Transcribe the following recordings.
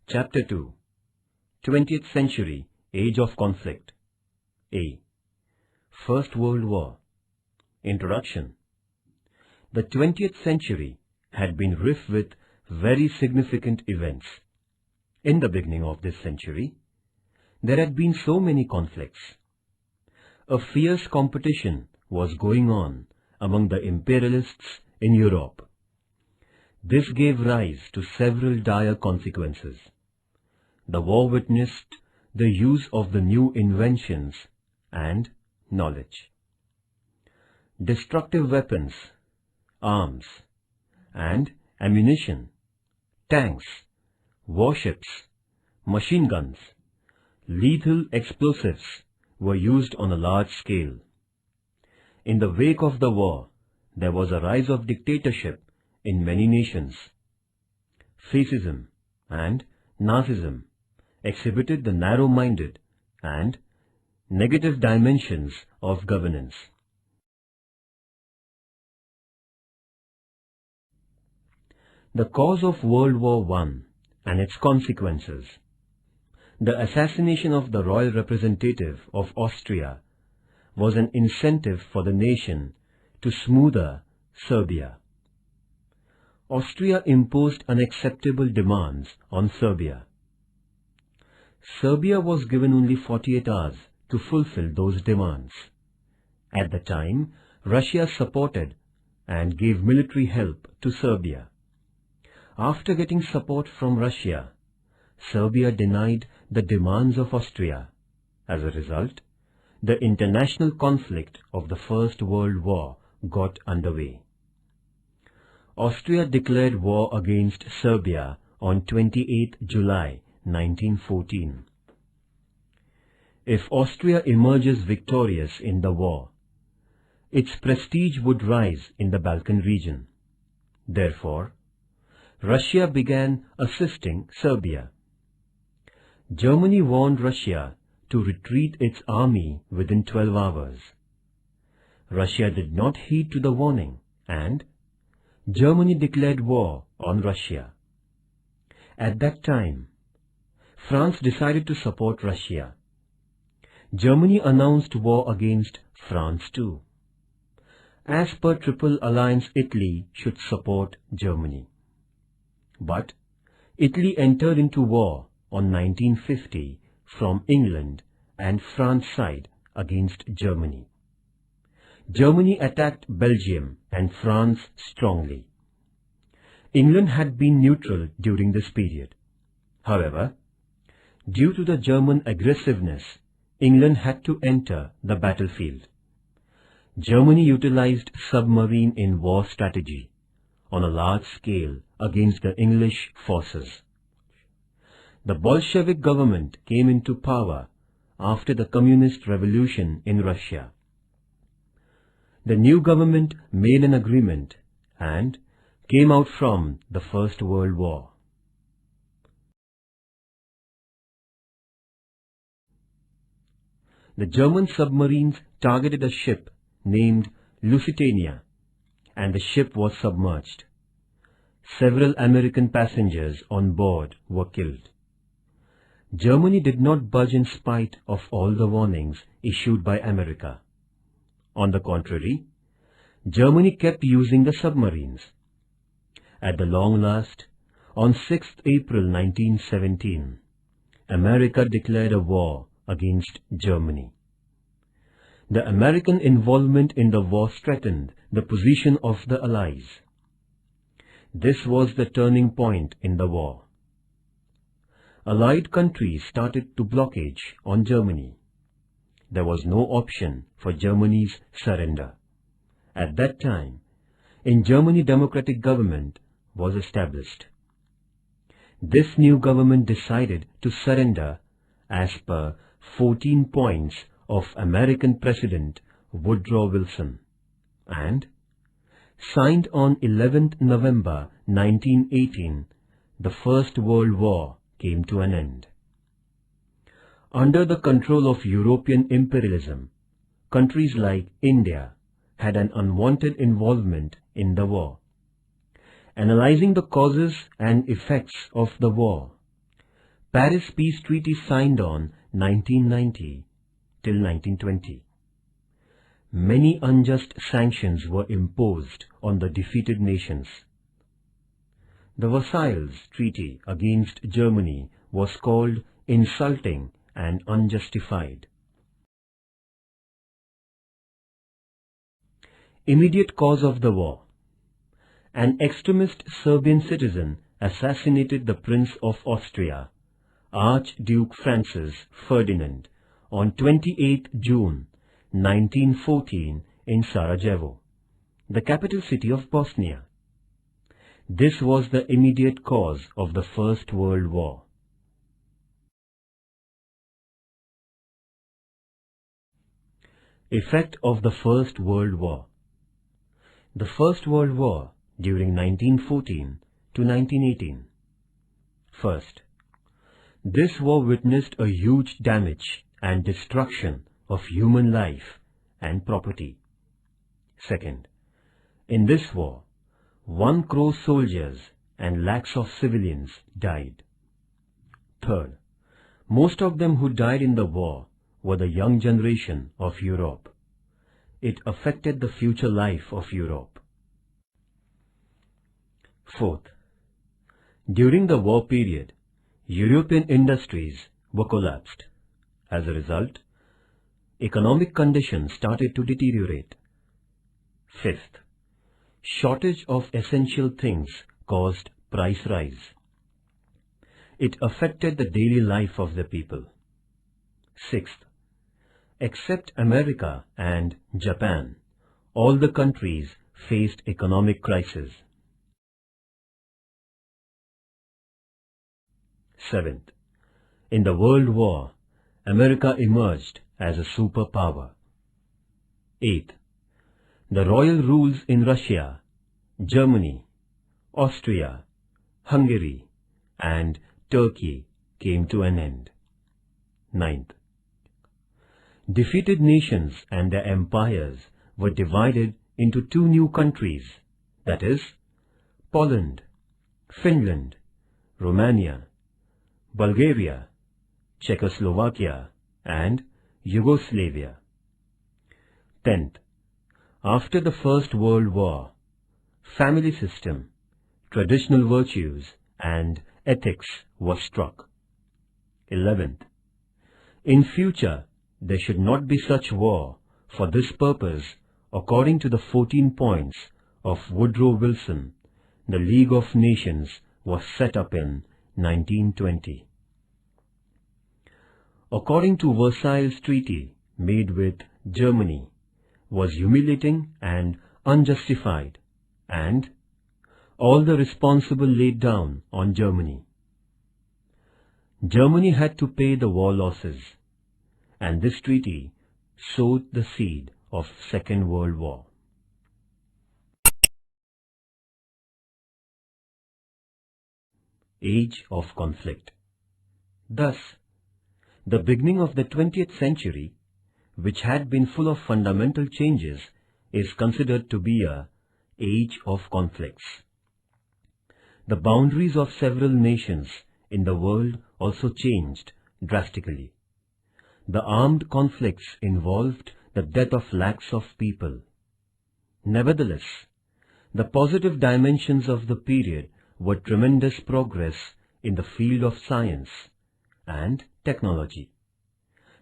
Chapter 2 20th Century Age of Conflict. A. First World War. Introduction. The 20th century had been rife with very significant events. In the beginning of this century, there had been so many conflicts. A fierce competition was going on among the imperialists in Europe. This gave rise to several dire consequences. The war witnessed the use of the new inventions and knowledge. Destructive weapons, arms, and ammunition, tanks, warships, machine guns, lethal explosives were used on a large scale. In the wake of the war, there was a rise of dictatorship in many nations. Fascism and Nazism exhibited the narrow-minded and negative dimensions of governance. The cause of World War I and its consequences. The assassination of the royal representative of Austria was an incentive for the nation to smoother Serbia. Austria imposed unacceptable demands on Serbia. Serbia was given only 48 hours to fulfill those demands. At the time, Russia supported and gave military help to Serbia. After getting support from Russia, Serbia denied the demands of Austria. As a result, the international conflict of the First World War got underway. Austria declared war against Serbia on 28 July 1914. If Austria emerges victorious in the war, its prestige would rise in the Balkan region. Therefore, Russia began assisting Serbia. Germany warned Russia to retreat its army within 12 hours. Russia did not heed to the warning, and Germany declared war on Russia. At that time, France decided to support Russia. Germany announced war against France too. As per Triple Alliance, Italy should support Germany. But Italy entered into war on 1950 from England and France side against Germany. Germany attacked Belgium and France strongly. England had been neutral during this period. However, due to the German aggressiveness, England had to enter the battlefield. Germany utilized submarine-in-war strategy on a large scale against the English forces. The Bolshevik government came into power after the Communist Revolution in Russia. The new government made an agreement and came out from the First World War. The German submarines targeted a ship named Lusitania, and the ship was submerged. Several American passengers on board were killed. Germany did not budge in spite of all the warnings issued by America. On the contrary, Germany kept using the submarines. At the long last, on 6th April 1917, America declared a war against Germany. The American involvement in the war strengthened the position of the Allies. This was the turning point in the war. Allied countries started to blockade on Germany. There was no option for Germany's surrender. At that time, in Germany, democratic government was established. This new government decided to surrender as per 14 points of American President Woodrow Wilson, and signed on 11th November 1918, the First World War came to an end. Under the control of European imperialism, countries like India had an unwanted involvement in the war. Analyzing the causes and effects of the war, Paris Peace Treaty signed on 1990 till 1920. Many unjust sanctions were imposed on the defeated nations. The Versailles Treaty against Germany was called insulting and unjustified. Immediate cause of the war. An extremist Serbian citizen assassinated the Prince of Austria, Archduke Francis Ferdinand, on 28 June 1914 in Sarajevo, the capital city of Bosnia. This was the immediate cause of the First World War. Effect of the First World War. The First World War during 1914 to 1918. First, this war witnessed a huge damage and destruction of human life and property. Second, in this war, 1 crore soldiers and lakhs of civilians died. Third, most of them who died in the war were the young generation of Europe. It affected the future life of Europe. Fourth, during the war period, European industries were collapsed. As a result, economic conditions started to deteriorate. Fifth, shortage of essential things caused price rise. It affected the daily life of the people. Sixth, except America and Japan, all the countries faced economic crisis. Seventh, in the World War, America emerged as a superpower. Eighth, the royal rules in Russia, Germany, Austria, Hungary, and Turkey came to an end. Ninth, defeated nations and their empires were divided into 2 new countries, that is, Poland, Finland, Romania, Bulgaria, Czechoslovakia, and Yugoslavia. 10th, after the First World War, family system, traditional virtues, and ethics was struck. 11th, in future there should not be such war. For this purpose, according to the 14 points of Woodrow Wilson, the League of Nations was set up in 1920. According to Versailles Treaty made with Germany, was humiliating and unjustified, and all the responsible laid down on Germany. Germany had to pay the war losses, and this treaty sowed the seed of Second World War. Age of conflict. Thus, the beginning of the 20th century, which had been full of fundamental changes, is considered to be a age of conflicts. The boundaries of several nations in the world also changed drastically. The armed conflicts involved the death of lakhs of people. Nevertheless, the positive dimensions of the period were tremendous progress in the field of science and technology,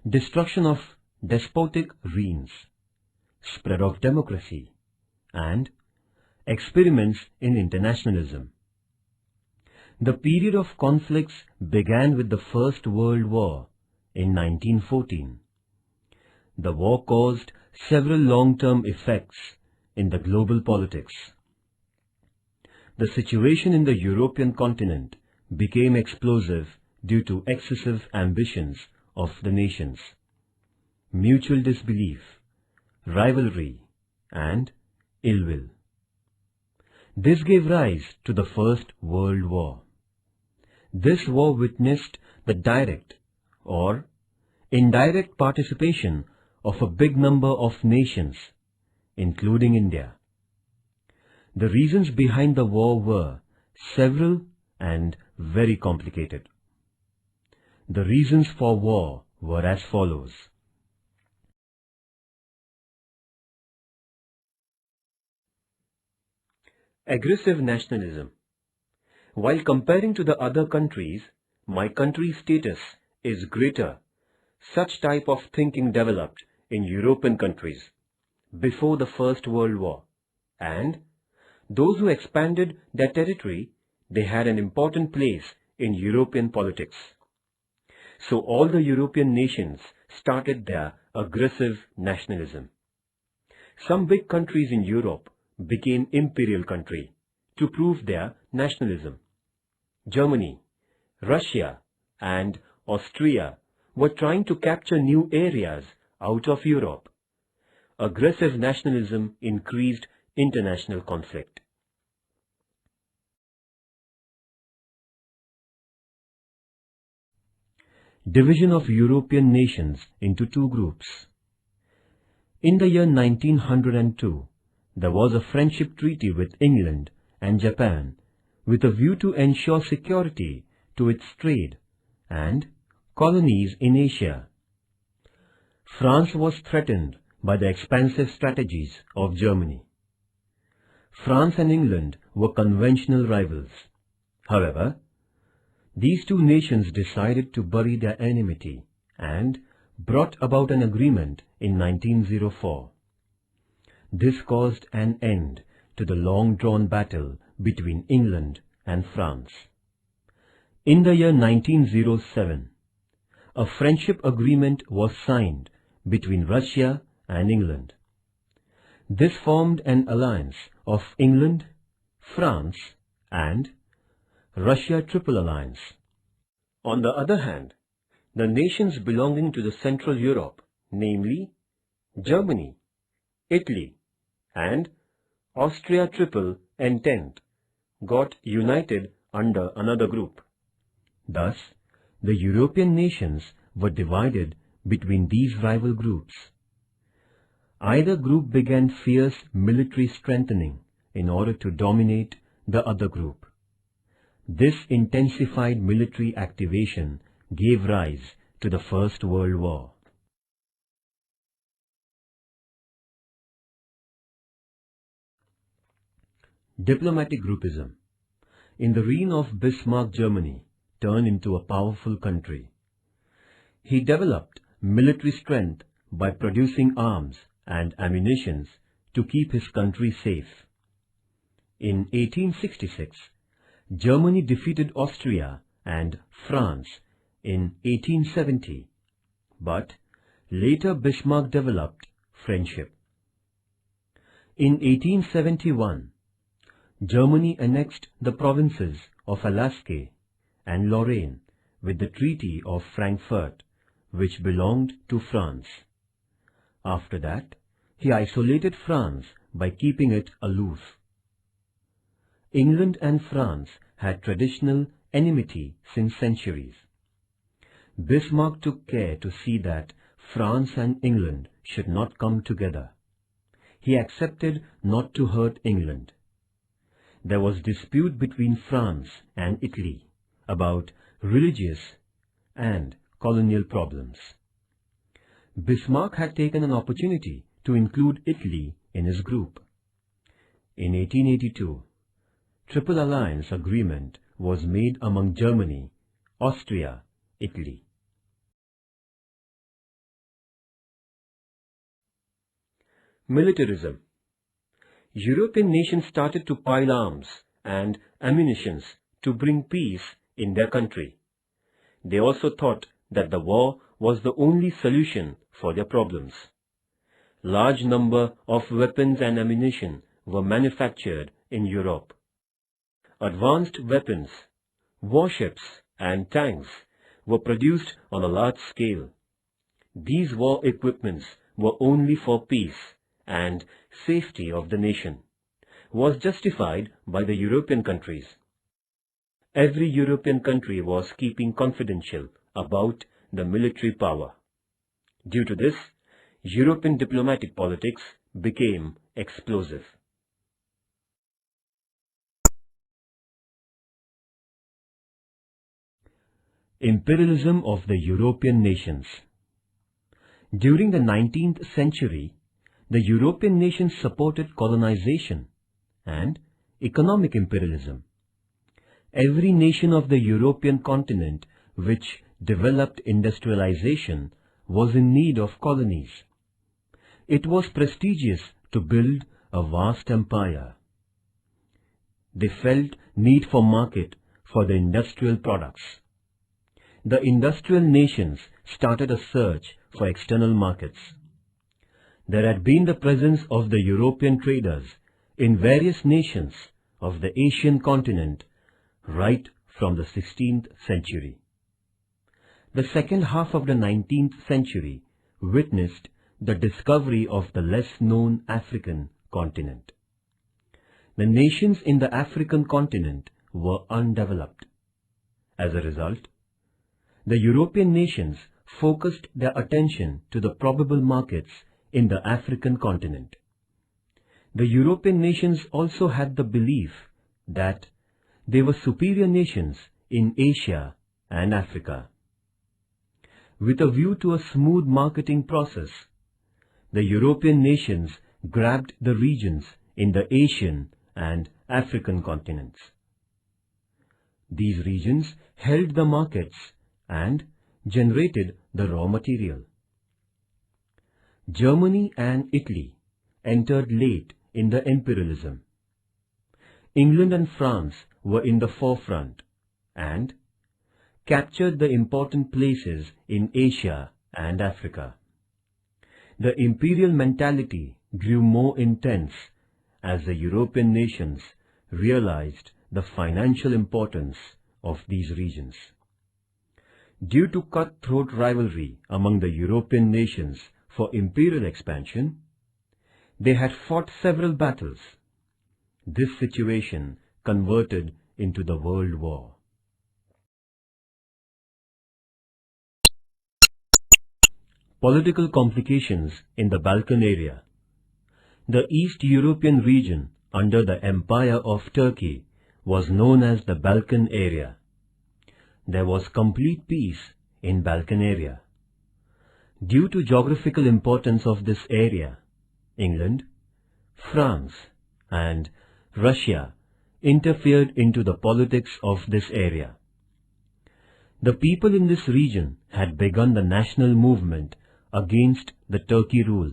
destruction of despotic reigns, spread of democracy, and experiments in internationalism. The period of conflicts began with the First World War in 1914. The war caused several long-term effects in the global politics. The situation in the European continent became explosive due to excessive ambitions of the nations, mutual disbelief, rivalry, and ill will. This gave rise to the First World War. This war witnessed the direct or indirect participation of a big number of nations, including India. The reasons behind the war were several and very complicated. the reasons for war were as follows. Aggressive nationalism. While comparing to the other countries, my country's status is greater. Such type of thinking developed in European countries before the First World War, and those who expanded their territory, they had an important place in European politics. So all the European nations started their aggressive nationalism. Some big countries in Europe became imperial country to prove their nationalism. Germany, Russia and Austria were trying to capture new areas out of Europe. Aggressive nationalism increased international conflict. Division of European nations into two groups. In the year 1902, there was a friendship treaty with England and Japan with a view to ensure security to its trade and colonies in Asia. France was threatened by the expansive strategies of Germany. France and England were conventional rivals. However, these two nations decided to bury their enmity and brought about an agreement in 1904. This caused an end to the long-drawn battle between England and France. In the year 1907, a friendship agreement was signed between Russia and England. This formed an alliance of England, France and Russia Triple Alliance. On the other hand, the nations belonging to the Central Europe, namely Germany, Italy and Austria Triple Entente, got united under another group. Thus, the European nations were divided between these rival groups. Either group began fierce military strengthening in order to dominate the other group. This intensified military activation gave rise to the First World War. Diplomatic groupism. In the reign of Bismarck, Germany turned into a powerful country. He developed military strength by producing arms and ammunition to keep his country safe. In 1866, Germany defeated Austria and France in 1870, but later Bismarck developed friendship. In 1871, Germany annexed the provinces of Alaska and Lorraine with the Treaty of Frankfurt, which belonged to France. After that, he isolated France by keeping it aloof. England and France had traditional enmity since centuries. Bismarck took care to see that France and England should not come together. He accepted not to hurt England. There was dispute between France and Italy about religious and colonial problems. Bismarck had taken an opportunity to include Italy in his group. In 1882, Triple Alliance Agreement was made among Germany, Austria, Italy. Militarism. European nations started to pile arms and ammunition to bring peace in their country. They also thought that the war was the only solution for their problems. Large number of weapons and ammunition were manufactured in Europe. Advanced weapons, warships and tanks were produced on a large scale. These war equipments were only for peace and safety of the nation, was justified by the European countries. Every European country was keeping confidential about the military power. Due to this, European diplomatic politics became explosive. Imperialism of the European nations. During the 19th century, the European nations supported colonization and economic imperialism. Every nation of the European continent which developed industrialization was in need of colonies. It was prestigious to build a vast empire. They felt need for market for the industrial products. The industrial nations started a search for external markets. There had been the presence of the European traders in various nations of the Asian continent right from the 16th century. The second half of the 19th century witnessed the discovery of the less-known African continent. The nations in the African continent were undeveloped. As a result, the European nations focused their attention to the probable markets in the African continent. The European nations also had the belief that they were superior nations in Asia and Africa. With a view to a smooth marketing process, the European nations grabbed the regions in the Asian and African continents. These regions held the markets and generated the raw material. Germany and Italy entered late in the imperialism. England and France were in the forefront and captured the important places in Asia and Africa. The imperial mentality grew more intense as the European nations realized the financial importance of these regions. Due to cutthroat rivalry among the European nations for imperial expansion, they had fought several battles. This situation converted into the World War. Political complications in the Balkan area. The East European region under the Empire of Turkey was known as the Balkan area. There was complete peace in Balkan area. Due to geographical importance of this area, England, France and Russia interfered into the politics of this area. The people in this region had begun the national movement against the Turkey rule.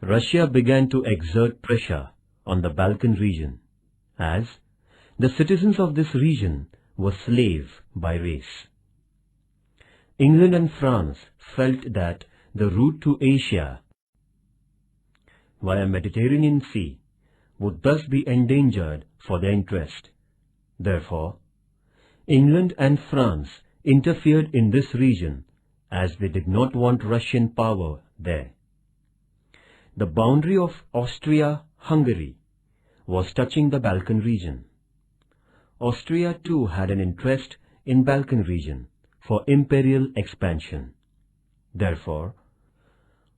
Russia began to exert pressure on the Balkan region, as the citizens of this region were slaves by race. England and France felt that the route to Asia via Mediterranean Sea would thus be endangered for their interest. Therefore, England and France interfered in this region as they did not want Russian power there. The boundary of Austria-Hungary was touching the Balkan region. Austria too had an interest in Balkan region for imperial expansion. Therefore,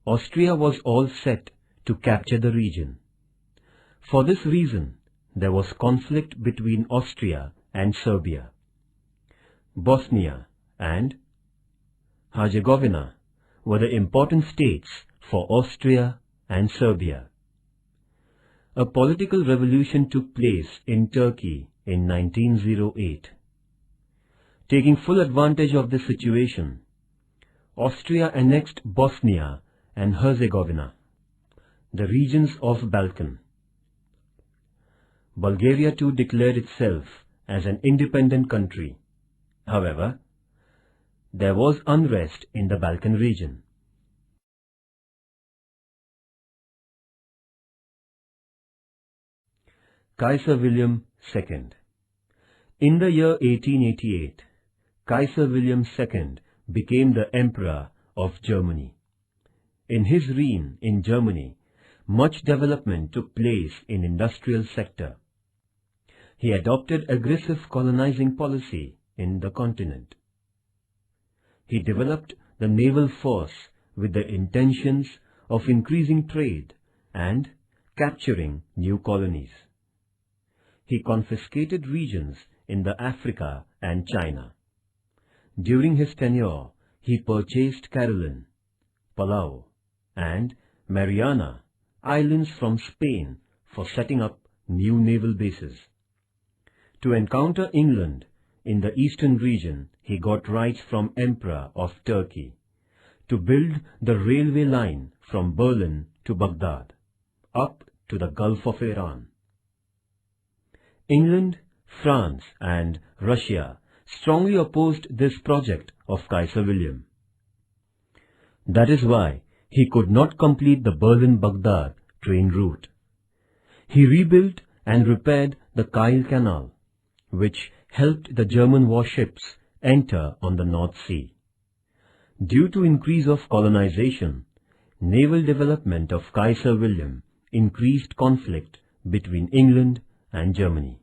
Austria was all set to capture the region. For this reason, there was conflict between Austria and Serbia. Bosnia and Herzegovina were the important states for Austria and Serbia. A political revolution took place in Turkey in 1908. Taking full advantage of this situation, Austria annexed Bosnia and Herzegovina, the regions of Balkan. Bulgaria too declared itself as an independent country. However, there was unrest in the Balkan region. Kaiser William II. In the year 1888, Kaiser William II became the Emperor of Germany. In his reign in Germany, much development took place in industrial sector. He adopted aggressive colonizing policy in the continent. He developed the naval force with the intentions of increasing trade and capturing new colonies. He confiscated regions in the Africa and China. During his tenure, he purchased Caroline, Palau, and Mariana Islands from Spain for setting up new naval bases. To encounter England in the eastern region, he got rights from Emperor of Turkey to build the railway line from Berlin to Baghdad, up to the Gulf of Iran. England, France, and Russia strongly opposed this project of Kaiser William. That is why he could not complete the Berlin-Baghdad train route. He rebuilt and repaired the Kiel Canal, which helped the German warships enter on the North Sea. Due to increase of colonization, naval development of Kaiser William increased conflict between England and Germany.